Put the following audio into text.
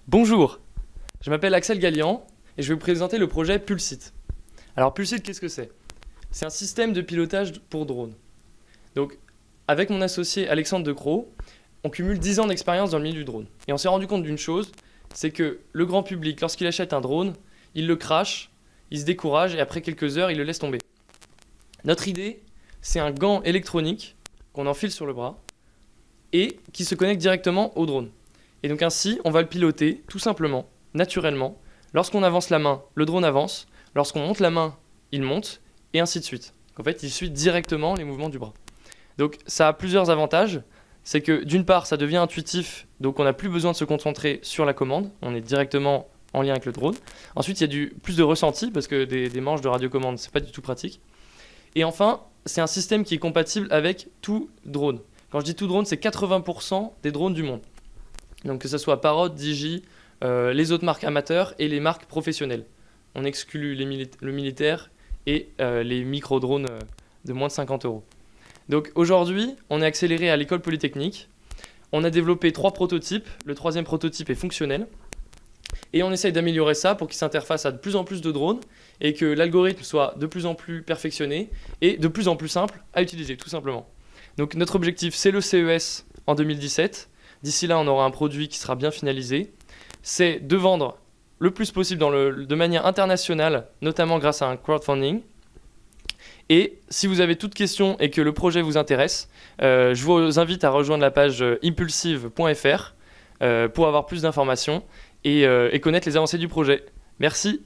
Bonjour, je m'appelle Axel Gallian et je vais vous présenter le projet Pulsite. Alors Pulsite, qu'est-ce que c'est? C'est un système de pilotage pour drone. Donc avec mon associé Alexandre Decroix, on cumule 10 ans d'expérience dans le milieu du drone. Et on s'est rendu compte d'une chose, c'est que le grand public, lorsqu'il achète un drone, il le crache, il se décourage et après quelques heures, il le laisse tomber. Notre idée, c'est un gant électronique qu'on enfile sur le bras et qui se connecte directement au drone. Et donc ainsi, on va le piloter tout simplement, naturellement. Lorsqu'on avance la main, le drone avance. Lorsqu'on monte la main, il monte, et ainsi de suite. En fait, il suit directement les mouvements du bras. Donc ça a plusieurs avantages. C'est que d'une part, ça devient intuitif, donc on n'a plus besoin de se concentrer sur la commande. On est directement en lien avec le drone. Ensuite, il y a plus de ressenti, parce que des manches de radiocommande, c'est pas du tout pratique. Et enfin, c'est un système qui est compatible avec tout drone. Quand je dis tout drone, c'est 80% des drones du monde. Donc que ce soit Parrot, Digi, les autres marques amateurs et les marques professionnelles. On exclut le militaire et les micro-drones de moins de 50 euros. Donc aujourd'hui, on est accéléré à l'école polytechnique. On a développé 3 prototypes. Le 3e prototype est fonctionnel. Et on essaye d'améliorer ça pour qu'il s'interface à de plus en plus de drones et que l'algorithme soit de plus en plus perfectionné et de plus en plus simple à utiliser, tout simplement. Donc notre objectif, c'est le CES en 2017. D'ici là, on aura un produit qui sera bien finalisé. C'est de vendre le plus possible de manière internationale, notamment grâce à un crowdfunding. Et si vous avez toute question et que le projet vous intéresse, je vous invite à rejoindre la page impulsive.fr pour avoir plus d'informations et connaître les avancées du projet. Merci.